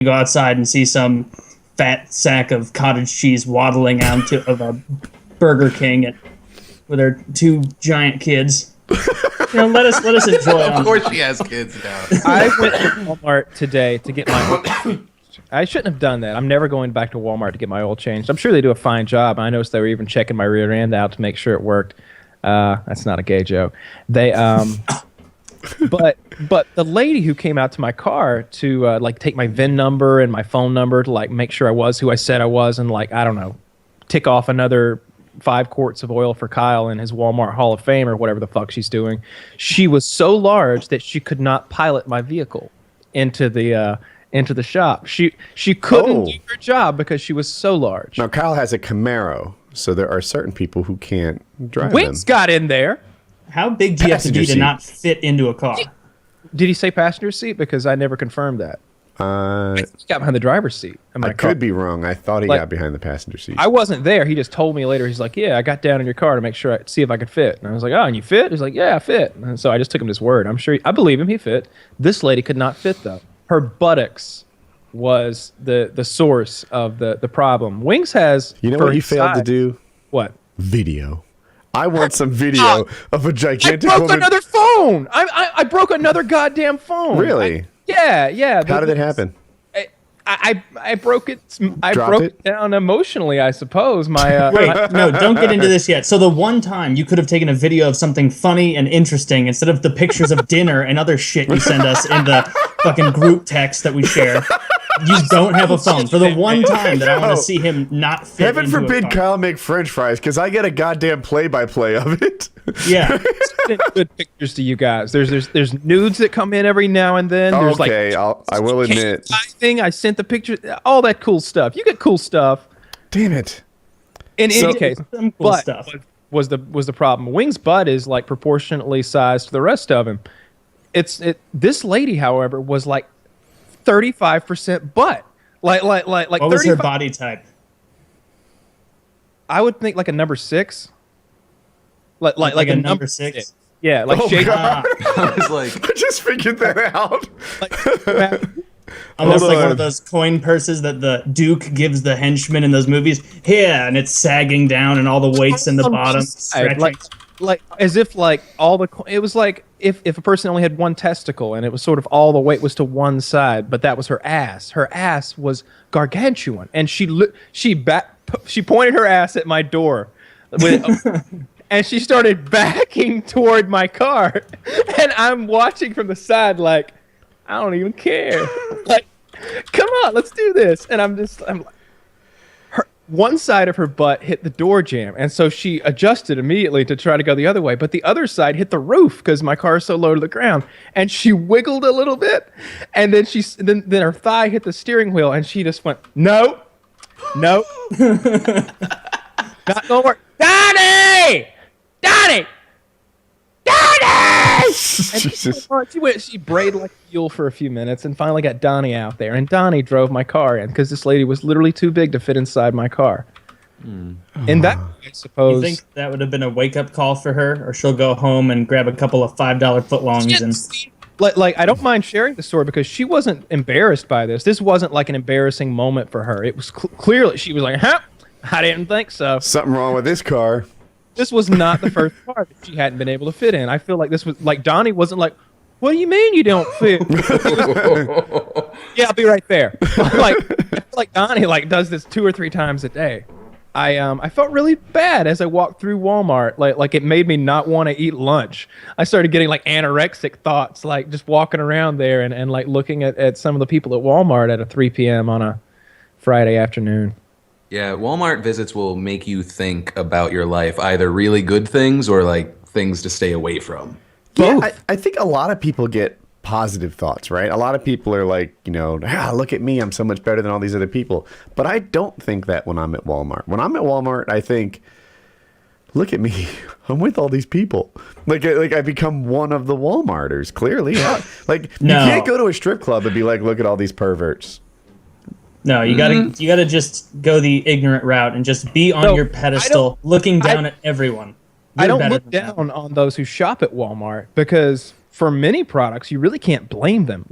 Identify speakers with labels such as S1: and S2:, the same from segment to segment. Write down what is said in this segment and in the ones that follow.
S1: go outside and see some fat sack of cottage cheese waddling out of a Burger King with her two giant kids. Let us enjoy.
S2: Of course, she has kids now.
S3: I went to Walmart today to get my. I shouldn't have done that. I'm never going back to Walmart to get my oil changed. I'm sure they do a fine job. I noticed they were even checking my rear end out to make sure it worked. That's not a gay joke. They but the lady who came out to my car to take my VIN number and my phone number to make sure I was who I said I was and I don't know, tick off another 5 quarts of oil for Kyle in his Walmart Hall of Fame or whatever the fuck she's doing. She was so large that she could not pilot my vehicle into the shop. She couldn't do her job because she was so large.
S4: Now Kyle has a Camaro, so there are certain people who can't drive
S3: Winks
S4: them.
S3: got in there.
S1: How big do you have to be to not fit into a car?
S3: Did he say passenger seat? Because I never confirmed that. He got behind the driver's seat.
S4: I could be wrong. I thought he got behind the passenger seat.
S3: I wasn't there. He just told me later. He's like, yeah, I got down in your car to make sure see if I could fit. And I was like, oh, and you fit? He's like, yeah, I fit. And so I just took him at his word. I'm sure I believe him. He fit. This lady could not fit though. Her buttocks was the source of the problem. Wings has.
S4: You know what you failed to do?
S3: What?
S4: Video. I want some video of a gigantic
S3: I broke
S4: woman.
S3: another phone. I broke another goddamn phone.
S4: Really?
S3: Yeah.
S4: How did it happen?
S3: I broke it. I
S4: Dropped
S3: broke
S4: it?
S3: it down emotionally, I suppose. My
S1: Wait, no, don't get into this yet. So the one time you could have taken a video of something funny and interesting instead of the pictures of dinner and other shit you send us in the fucking group text that we share. You don't have a phone. For the one time that I want to see him not fit
S4: Heaven
S1: into
S4: forbid
S1: a car.
S4: Kyle make French fries, because I get a goddamn play-by-play of it.
S1: Yeah.
S3: send good pictures to you guys. There's nudes that come in every now and then. There's
S4: Okay, I will admit.
S3: Thing I sent the picture, all that cool stuff. You get cool stuff.
S4: Damn it.
S3: In any case,
S1: some cool
S3: but
S1: stuff.
S3: was the problem. Wings' butt is proportionately sized to the rest of him. This lady, however, was 35% butt. Like
S1: What was her body type?
S3: I would think a number 6. Like
S1: a number 6?
S3: Yeah, Jake.
S4: God.
S2: I was like,
S4: I just figured that out.
S1: Almost
S4: Hold
S1: like one
S4: on.
S1: of those coin purses that the Duke gives the henchman in those movies. Here, and it's sagging down, and all the weights in the bottom stretching.
S3: Like as if all the it was like if a person only had one testicle and it was sort of all the weight was to one side, but that was her ass. Her ass was gargantuan, and she pointed her ass at my door and she started backing toward my car, and I'm watching from the side I don't even care. Come on, let's do this. And I'm one side of her butt hit the door jamb, and so she adjusted immediately to try to go the other way, but the other side hit the roof because my car is so low to the ground, and she wiggled a little bit, and then then her thigh hit the steering wheel, and she just went, no, not gonna work. Donnie!
S4: Jesus.
S3: She brayed like a mule for a few minutes and finally got Donnie out there. And Donnie drove my car in because this lady was literally too big to fit inside my car. And that, I suppose.
S1: You think that would have been a wake-up call for her? Or she'll go home and grab a couple of $5 footlongs and...
S3: I don't mind sharing the story because she wasn't embarrassed by this. This wasn't an embarrassing moment for her. It was clearly, she was like, huh? I didn't think so.
S4: Something wrong with this car.
S3: This was not the first car that she hadn't been able to fit in. I feel like this was Donnie wasn't like, what do you mean you don't fit? Yeah, I'll be right there. I feel like Donnie does this 2 or 3 times a day. I felt really bad as I walked through Walmart. Like it made me not want to eat lunch. I started getting anorexic thoughts, just walking around there and looking at some of the people at Walmart at 3 p.m. on a Friday afternoon.
S2: yeah, Walmart visits will make you think about your life, either really good things or things to stay away from.
S4: Yeah, I think a lot of people get positive thoughts, right? A lot of people are look at me, I'm so much better than all these other people. But I don't think that when I'm at Walmart. When I'm at Walmart, I think, look at me, I'm with all these people. I become one of the Walmarters, clearly.
S1: No.
S4: You can't go to a strip club and be like, look at all these perverts.
S1: No, you gotta just go the ignorant route and just be on your pedestal, looking down at everyone.
S3: I
S1: You're
S3: don't
S1: better
S3: look
S1: than them.
S3: down on those who shop at Walmart because for many products, you really can't blame them.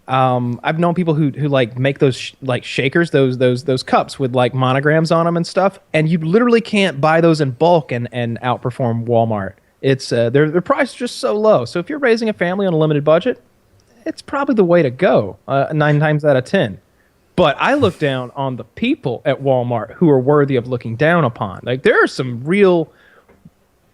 S3: I've known people who like make those like shakers, those cups with like monograms on them and stuff, and you literally can't buy those in bulk and outperform Walmart. It's their price is just so low. So if you're raising a family on a limited budget, it's probably the way to go. 9 times out of 10. But I look down on the people at Walmart who are worthy of looking down upon. Like there are some real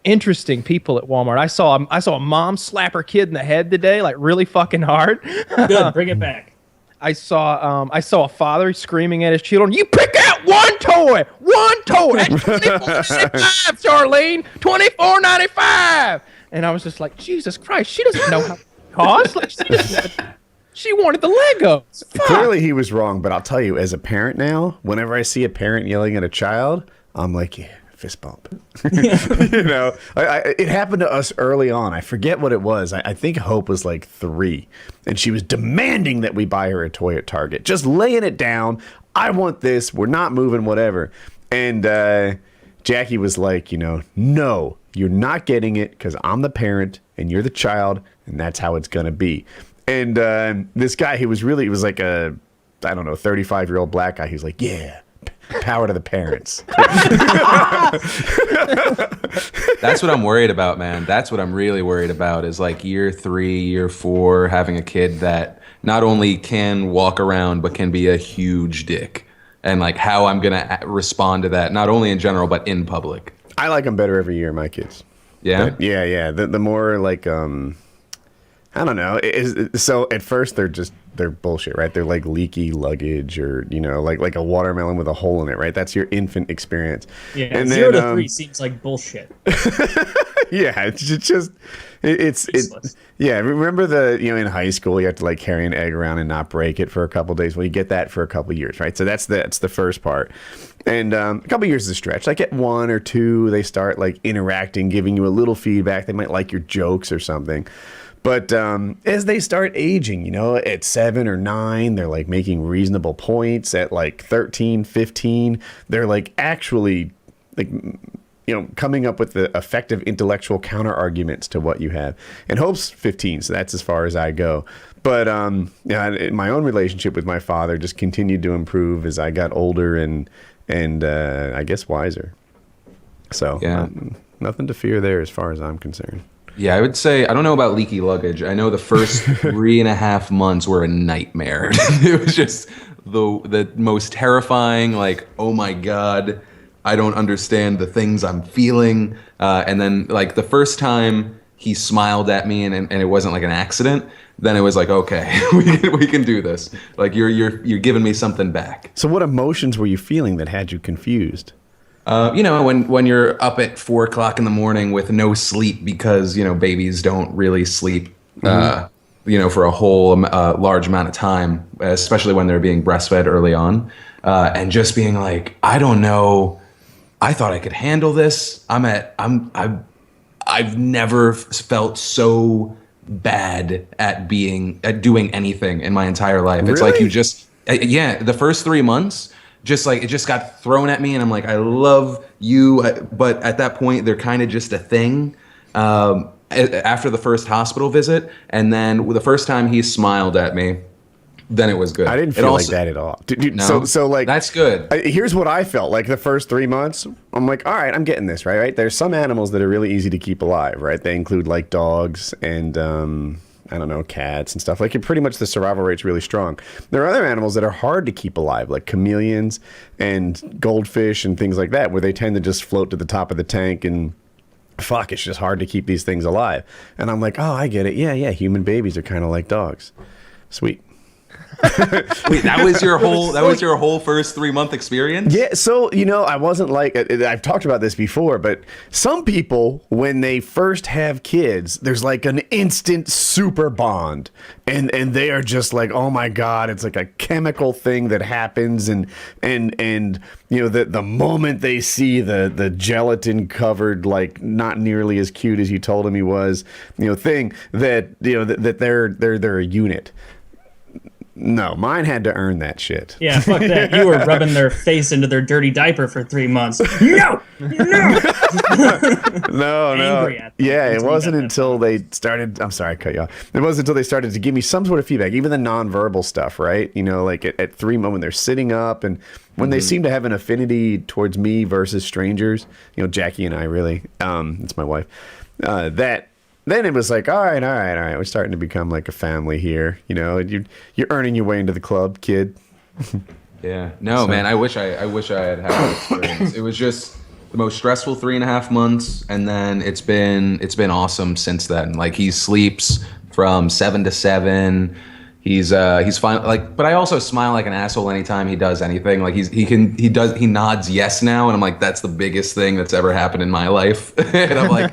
S3: interesting people at Walmart. I saw a mom slap her kid in the head today, like really fucking hard.
S1: Good, bring it back.
S3: I saw a father screaming at his children, "You pick out one toy! That's $24.95, Charlene! $24.95!" And I was just like, Jesus Christ, she doesn't know how it costs. Like, she wanted the Legos. Fuck.
S4: Clearly he was wrong, but I'll tell you, as a parent now, whenever I see a parent yelling at a child, I'm like, yeah, fist bump. You know, it happened to us early on. I forget what it was. I think Hope was like 3, and she was demanding that we buy her a toy at Target, just laying it down. I want this. We're not moving, whatever. And Jackie was like, you know, no, you're not getting it because I'm the parent and you're the child, and that's how it's going to be. And this guy, he was like a, I don't know, 35-year-old black guy. He was like, yeah, power to the parents.
S2: That's what I'm worried about, man. That's what I'm really worried about is like year 3, year 4, having a kid that not only can walk around, but can be a huge dick. And like how I'm going to respond to that, not only in general, but in public.
S4: I like them better every year, my kids.
S2: Yeah?
S4: But yeah. The more like, I don't know. So at first they're bullshit, right? They're like leaky luggage or, you know, like a watermelon with a hole in it, right? That's your infant experience.
S1: Yeah,
S4: and
S1: 0
S4: then,
S1: to 3 seems like bullshit.
S4: Yeah, it's yeah. Remember in high school you have to like carry an egg around and not break it for a couple days. Well, you get that for a couple years, right? So that's the first part, and a couple years is a stretch. Like at 1 or 2, they start like interacting, giving you a little feedback. They might like your jokes or something. But as they start aging, you know, at 7 or 9, they're like making reasonable points. At like 13, 15, they're like actually like, you know, coming up with the effective intellectual counter arguments to what you have. And Hope's 15, so that's as far as I go. But my own relationship with my father just continued to improve as I got older and I guess wiser. So
S2: yeah.
S4: Nothing to fear there as far as I'm concerned.
S2: Yeah, I would say, I don't know about leaky luggage. I know the first 3.5 months were a nightmare. It was just the most terrifying, like, oh my God, I don't understand the things I'm feeling. And then like the first time he smiled at me and it wasn't like an accident, then it was like, okay, we can do this. Like you're giving me something back.
S4: So what emotions were you feeling that had you confused?
S2: You know, when you're up at 4 o'clock in the morning with no sleep because, you know, babies don't really sleep, you know, for a whole large amount of time, especially when they're being breastfed early on, and just being like, I don't know, I thought I could handle this. I've never felt so bad at doing anything in my entire life. It's like you just, the first 3 months. Just like it just got thrown at me and I'm like, I love you. But at that point, they're kind of just a thing after the first hospital visit. And then the first time he smiled at me, then it was good.
S4: I didn't feel like that at all.
S2: No?
S4: So like,
S2: that's good.
S4: Here's what I felt like the first 3 months. I'm like, all right, I'm getting this, right? There's some animals that are really easy to keep alive, right? They include like dogs and, I don't know, cats and stuff. Like, pretty much the survival rate's really strong. There are other animals that are hard to keep alive, like chameleons and goldfish and things like that, where they tend to just float to the top of the tank and fuck, it's just hard to keep these things alive. And I'm like, oh, I get it. Yeah, human babies are kind of like dogs. Sweet.
S2: Wait, that was your whole first 3 month experience?
S4: Yeah, so you know, I wasn't like, I've talked about this before, but some people, when they first have kids, there's like an instant super bond, and they are just like, oh my God, it's like a chemical thing that happens, and you know, the moment they see the gelatin covered, like not nearly as cute as you told him he was, you know, thing that, you know, that they're a unit. No, mine had to earn that shit.
S1: Yeah, fuck that. You were rubbing their face into their dirty diaper for 3 months. No! No!
S4: No.
S1: Angry at them
S4: Yeah, it
S1: until you
S4: wasn't
S1: got that
S4: until they started. I'm sorry, I cut you off. It wasn't until they started to give me some sort of feedback, even the nonverbal stuff, right? You know, like at 3 months when they're sitting up and when they seem to have an affinity towards me versus strangers. You know, Jackie and I really. It's my wife. Then it was like, all right. We're starting to become like a family here. You know, you're earning your way into the club, kid.
S2: Yeah. No, man. I wish I had that experience. It was just the most stressful 3.5 months, and then it's been awesome since then. Like, he sleeps from 7 to 7. He's fine. Like, but I also smile like an asshole anytime he does anything. Like, he nods yes now, and I'm like, that's the biggest thing that's ever happened in my life. And I'm like,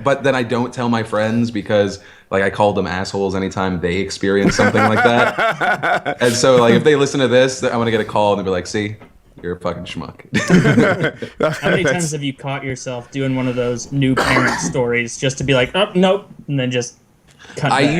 S2: but then I don't tell my friends because like I called them assholes anytime they experience something like that. And so like if they listen to this, I'm gonna get a call and they'll be like, see, you're a fucking schmuck.
S1: How many times have you caught yourself doing one of those new parent stories just to be like, oh, nope, and then just cut
S2: I
S1: back?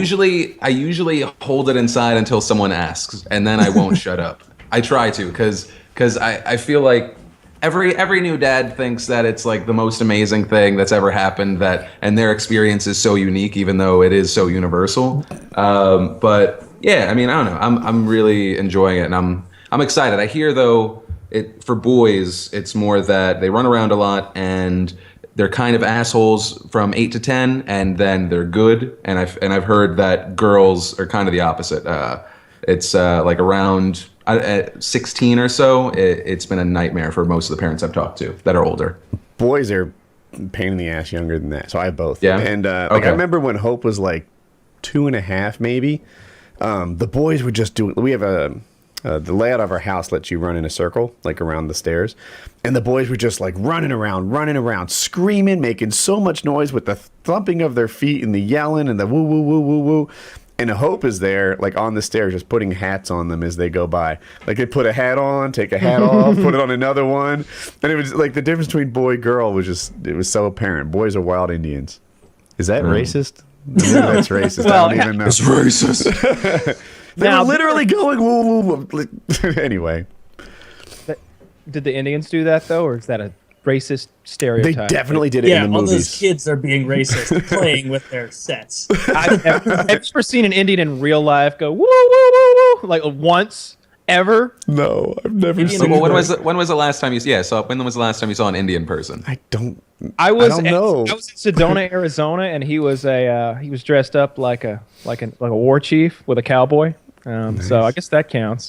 S2: usually hold it inside until someone asks, and then I won't shut up. I try to, because I feel like every new dad thinks that it's like the most amazing thing that's ever happened, and their experience is so unique, even though it is so universal. But yeah, I mean, I don't know. I'm really enjoying it, and I'm excited. I hear though, for boys, it's more that they run around a lot and they're kind of assholes from 8 to 10, and then they're good. And I've heard that girls are kind of the opposite. It's like around 16 or so. It's been a nightmare for most of the parents I've talked to that are older.
S4: Boys are pain in the ass younger than that, so I have both.
S2: Yeah.
S4: And like
S2: Okay.
S4: I remember when Hope was like 2.5, maybe. The boys would just do. We have the layout of our house lets you run in a circle, like around the stairs. And the boys were just like running around, screaming, making so much noise with the thumping of their feet and the yelling and the woo, woo, woo, woo, woo. And Hope is there, like on the stairs, just putting hats on them as they go by. Like they put a hat on, take a hat off, put it on another one. And it was like the difference between boy and girl it was so apparent. Boys are wild Indians. Is that racist? Maybe that's racist.
S3: Well,
S4: I don't even know.
S2: It's racist.
S4: They
S3: Now,
S4: were literally going woo, woo, woo. Anyway.
S3: Did the Indians do that though, or is that a racist
S4: They
S3: stereotype?
S4: definitely did it
S1: Yeah,
S4: in the
S1: all
S4: movies.
S1: those kids are being racist, playing with their sets.
S3: Have you ever seen an Indian in real life go woo woo woo woo like once ever?
S4: No, I've never
S1: Indian
S4: seen
S2: Well,
S4: that.
S2: when was the last time when was the last time you saw an Indian person?
S4: I don't
S3: I
S4: know.
S3: was in Sedona, Arizona, and he was dressed up like a war chief with a cowboy. So I guess that counts.